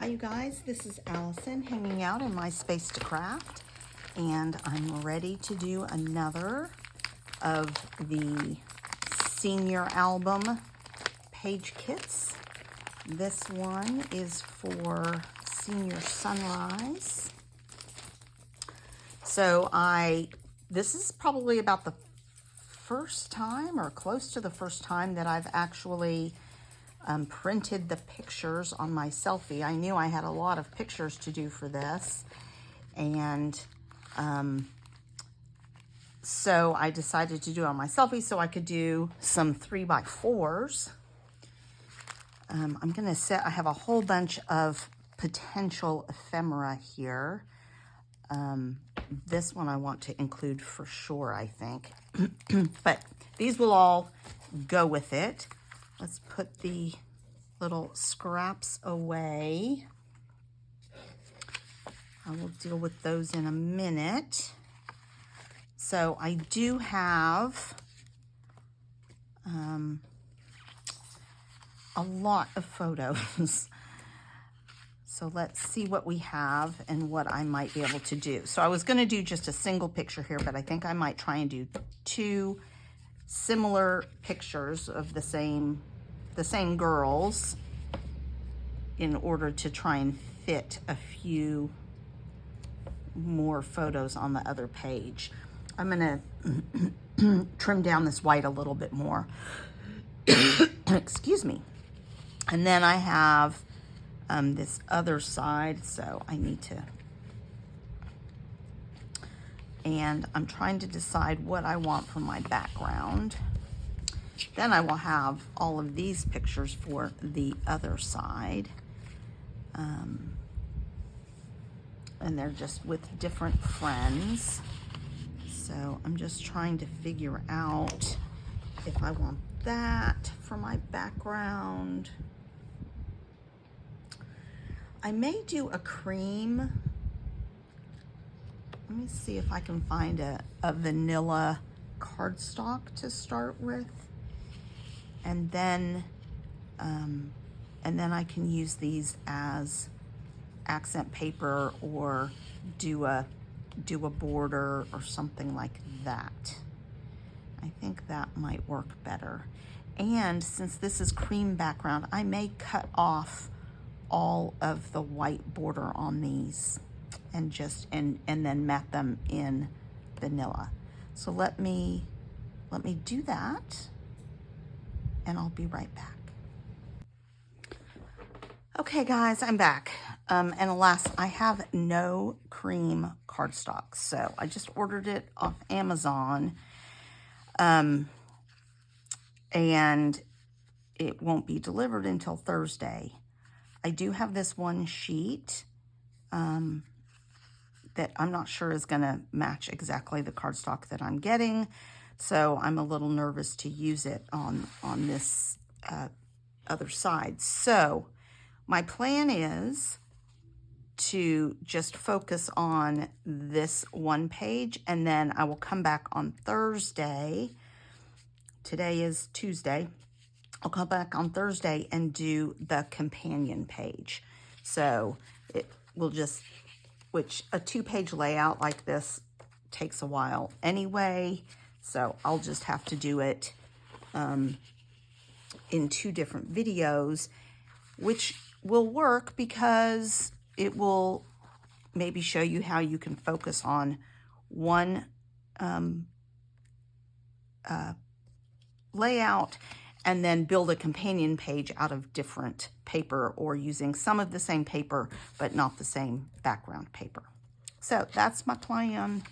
Hi you guys, this is Allison hanging out in my space to craft, and I'm ready to do another of the senior album page kits. This one is for Senior Sunrise. So this is probably about the first time or close to the first time that I've actually printed the pictures on my selfie. I knew I had a lot of pictures to do for this, and so I decided to do it on my selfie so I could do some 3x4s. I'm gonna I have a whole bunch of potential ephemera here. This one I want to include for sure, I think. But these will all go with it. Let's put the little scraps away. I will deal with those in a minute. So I do have a lot of photos. So let's see what we have and what I might be able to do. So I was going to do just a single picture here, but I think I might try and do two similar pictures of the same girls in order to try and fit a few more photos on the other page. I'm gonna trim down this white a little bit more. Excuse me. And then I have this other side, so I need to, and I'm trying to decide what I want for my background. Then I will have all of these pictures for the other side. And they're just with different friends. So I'm just trying to figure out if I want that for my background. I may do a cream. Let me see if I can find a vanilla cardstock to start with. And then I can use these as accent paper or do a border or something like that. I think that might work better. And since this is cream background, I may cut off all of the white border on these and just and then matte them in vanilla. So let me do that, and I'll be right back. Okay guys, I'm back. And alas, I have no cream cardstock. So I just ordered it off Amazon. And it won't be delivered until Thursday. I do have this one sheet that I'm not sure is gonna match exactly the cardstock that I'm getting. So I'm a little nervous to use it on this other side. So my plan is to just focus on this one page, and then I will come back on Thursday. Today is Tuesday. I'll come back on Thursday and do the companion page. So it will just, which a 2-page layout like this takes a while anyway. So I'll just have to do it in 2 different videos, which will work because it will maybe show you how you can focus on one layout and then build a companion page out of different paper, or using some of the same paper but not the same background paper. So that's my plan.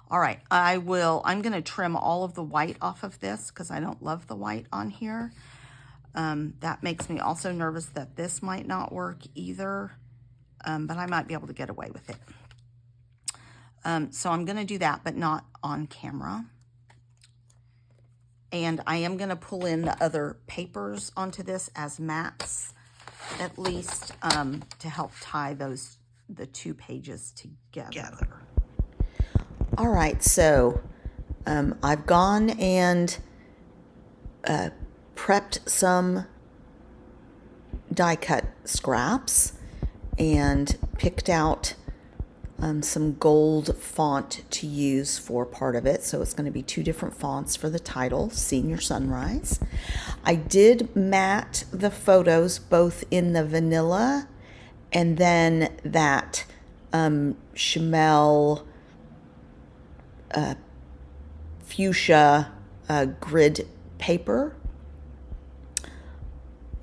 All right, I'm going to trim all of the white off of this because I don't love the white on here. That makes me also nervous that this might not work either, but I might be able to get away with it. So I'm going to do that, but not on camera. And I am going to pull in the other papers onto this as mattes, at least, to help tie the 2 pages together. All right, so I've gone and prepped some die cut scraps and picked out some gold font to use for part of it. So it's going to be 2 different fonts for the title, Senior Sunrise. I did matte the photos both in the vanilla and then that Shimelle fuchsia grid paper.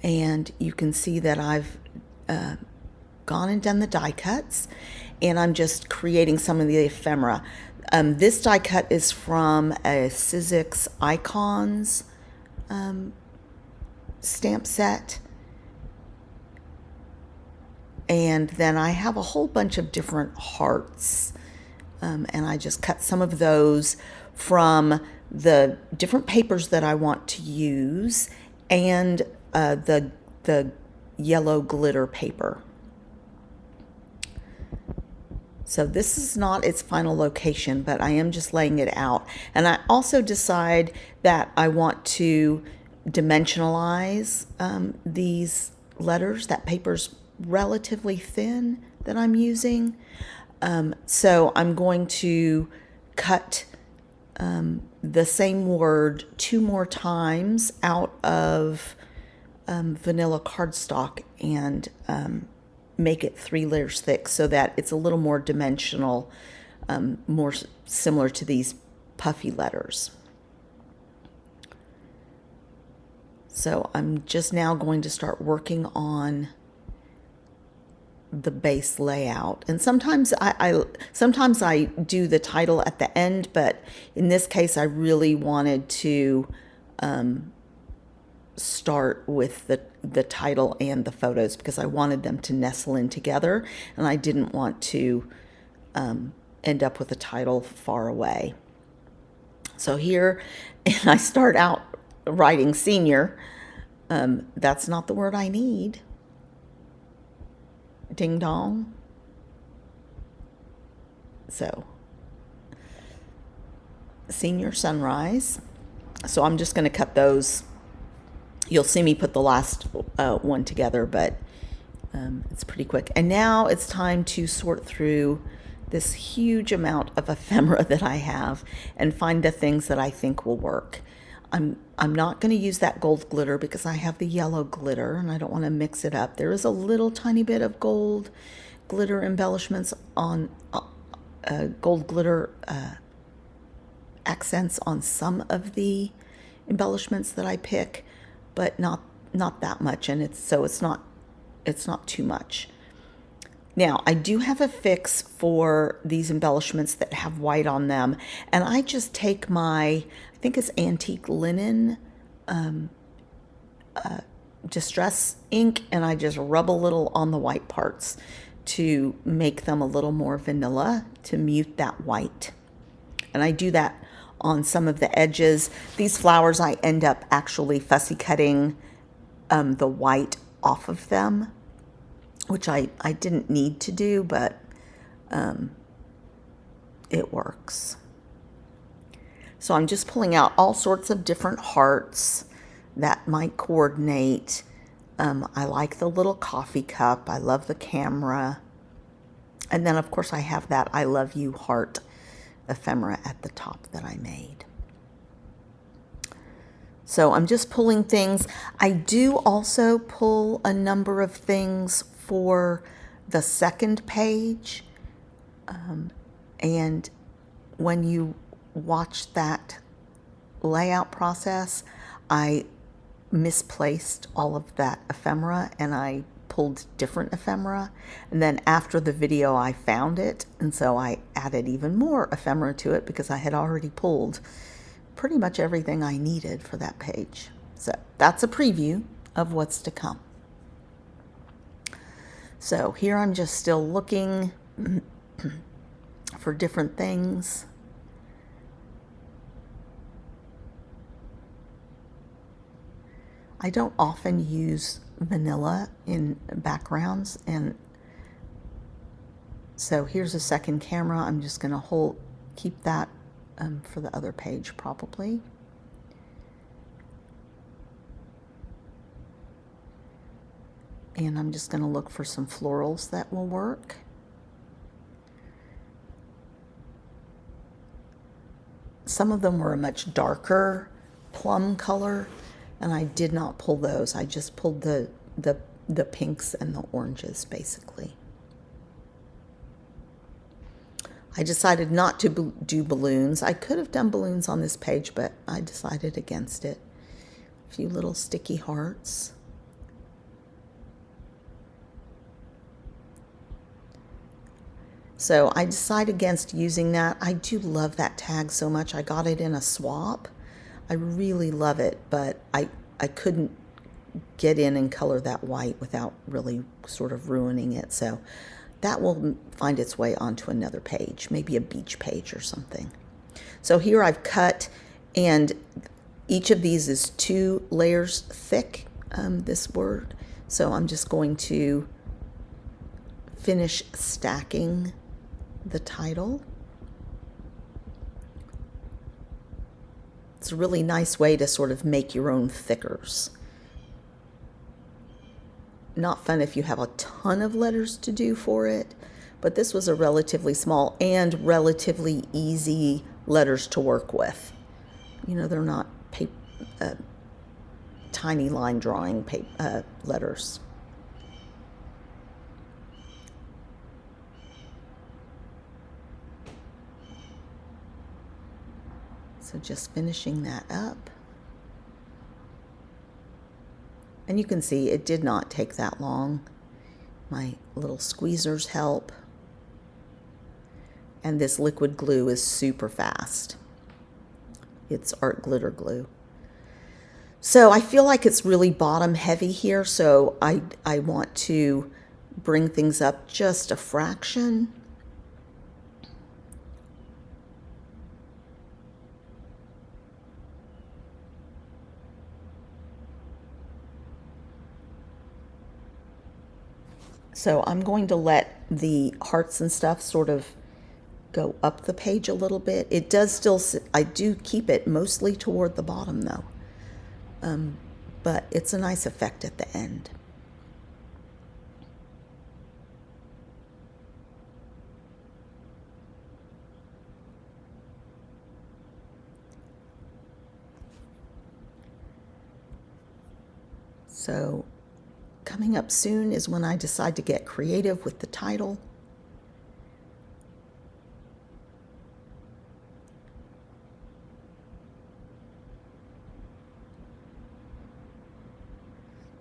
And you can see that I've gone and done the die cuts, and I'm just creating some of the ephemera. This die cut is from a Sizzix Icons stamp set. And then I have a whole bunch of different hearts, and I just cut some of those from the different papers that I want to use and the yellow glitter paper. So this is not its final location, but I am just laying it out. And I also decide that I want to dimensionalize these letters. That paper's relatively thin that I'm using. So I'm going to cut the same word 2 more times out of vanilla cardstock and make it 3 layers thick so that it's a little more dimensional, more similar to these puffy letters. So I'm just now going to start working on the base layout. And sometimes I do the title at the end, but in this case I really wanted to start with the title and the photos because I wanted them to nestle in together, and I didn't want to end up with a title far away. So here, and I start out writing senior. That's not the word I need. Ding dong. So, Senior Sunrise. So I'm just going to cut those. You'll see me put the last one together, but it's pretty quick. And now it's time to sort through this huge amount of ephemera that I have and find the things that I think will work. I'm not going to use that gold glitter because I have the yellow glitter and I don't want to mix it up. There is a little tiny bit of gold glitter embellishments on gold glitter accents on some of the embellishments that I pick, but not that much, and it's not too much. Now, I do have a fix for these embellishments that have white on them, and I just take my, I think it's antique linen distress ink, and I just rub a little on the white parts to make them a little more vanilla, to mute that white. And I do that on some of the edges. These flowers, I end up actually fussy cutting the white off of them, which I didn't need to do, but it works. So I'm just pulling out all sorts of different hearts that might coordinate. I like the little coffee cup. I love the camera. And then, of course, I have that I love you heart ephemera at the top that I made. So I'm just pulling things. I do also pull a number of things for the second page. And when you watch that layout process, I misplaced all of that ephemera and I pulled different ephemera, and then after the video I found it, and so I added even more ephemera to it because I had already pulled pretty much everything I needed for that page. So that's a preview of what's to come. So here I'm just still looking for different things. I don't often use vanilla in backgrounds, and so here's a second camera. I'm just going to keep that for the other page probably. And I'm just going to look for some florals that will work. Some of them were a much darker plum color, and I did not pull those. I just pulled the pinks and the oranges, basically. I decided not to do balloons. I could have done balloons on this page, but I decided against it. A few little sticky hearts. So I decided against using that. I do love that tag so much. I got it in a swap. I really love it, but I couldn't get in and color that white without really sort of ruining it. So that will find its way onto another page, maybe a beach page or something. So here I've cut, and each of these is 2 layers thick, this word. So I'm just going to finish stacking the title. It's a really nice way to sort of make your own thickers. Not fun if you have a ton of letters to do for it, but this was a relatively small and relatively easy letters to work with. You know, they're not tiny line drawing letters. So just finishing that up. And you can see it did not take that long. My little squeezers help. And this liquid glue is super fast. It's art glitter glue. So I feel like it's really bottom heavy here, so I want to bring things up just a fraction. So I'm going to let the hearts and stuff sort of go up the page a little bit. It does still, I do keep it mostly toward the bottom though. But it's a nice effect at the end. So coming up soon is when I decide to get creative with the title.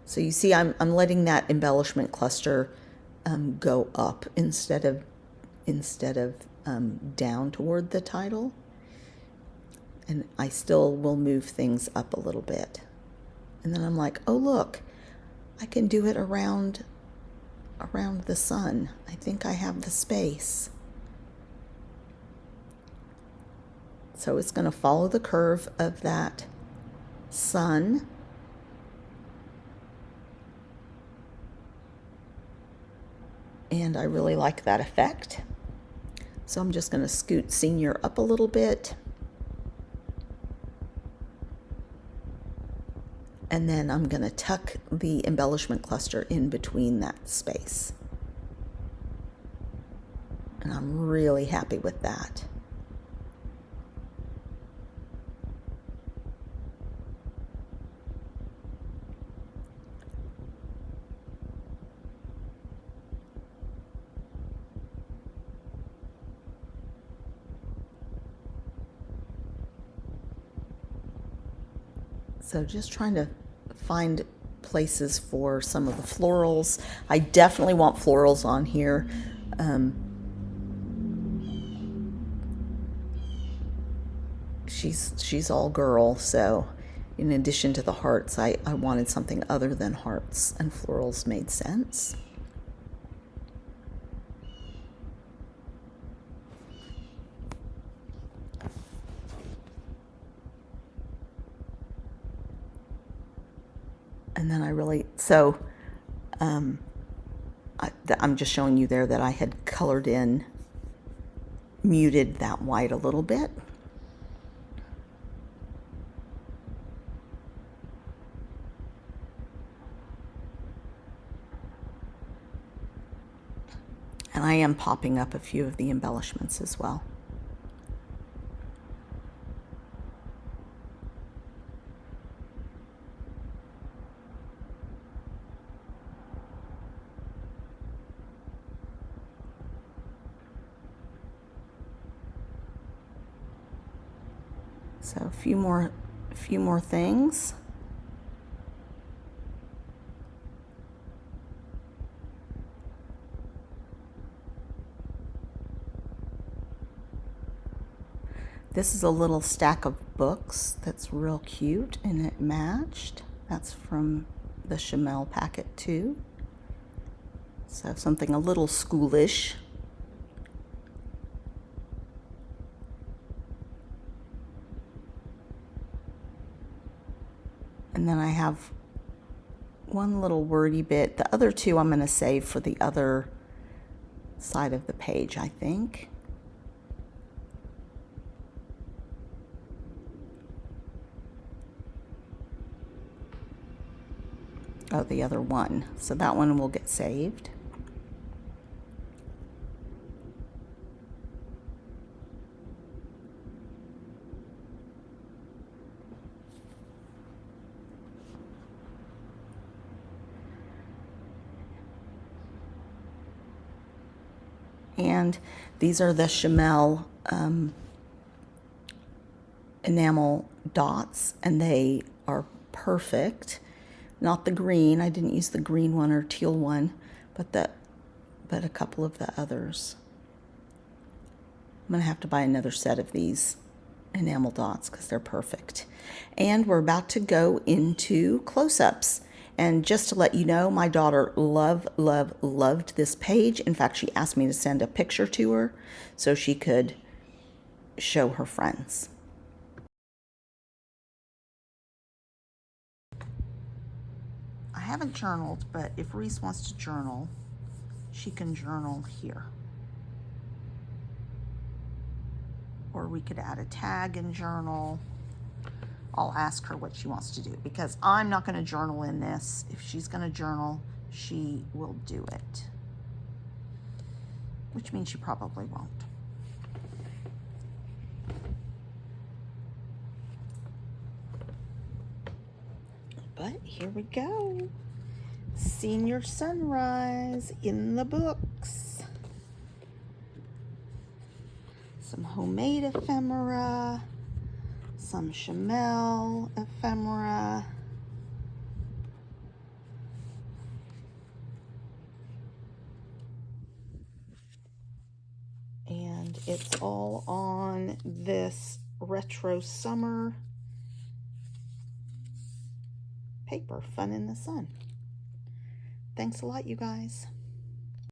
So you see I'm letting that embellishment cluster go up instead of down toward the title. And I still will move things up a little bit. And then I'm like, oh look, I can do it around the sun. I think I have the space. So it's going to follow the curve of that sun. And I really like that effect. So I'm just going to scoot Senior up a little bit. And then I'm going to tuck the embellishment cluster in between that space. And I'm really happy with that. So just trying to find places for some of the florals. I definitely want florals on here. She's all girl, so in addition to the hearts, I wanted something other than hearts, and florals made sense. And then I'm just showing you there that I had colored in, muted that white a little bit. And I am popping up a few of the embellishments as well. So a few more things. This is a little stack of books that's real cute and it matched. That's from the Shimelle packet too. So something a little schoolish. And then I have one little wordy bit. The other two I'm going to save for the other side of the page, I think. Oh, the other one. So that one will get saved. And these are the Shimelle enamel dots, and they are perfect. Not the green. I didn't use the green one or teal one, but a couple of the others. I'm gonna have to buy another set of these enamel dots because they're perfect. And we're about to go into close-ups. And just to let you know, my daughter loved this page. In fact, she asked me to send a picture to her so she could show her friends. I haven't journaled, but if Reese wants to journal, she can journal here. Or we could add a tag and journal. I'll ask her what she wants to do because I'm not going to journal in this. If she's going to journal, she will do it. Which means she probably won't. But here we go. Senior sunrise in the books. Some homemade ephemera. Some Shimelle ephemera. And it's all on this retro summer paper, Fun in the Sun. Thanks a lot, you guys.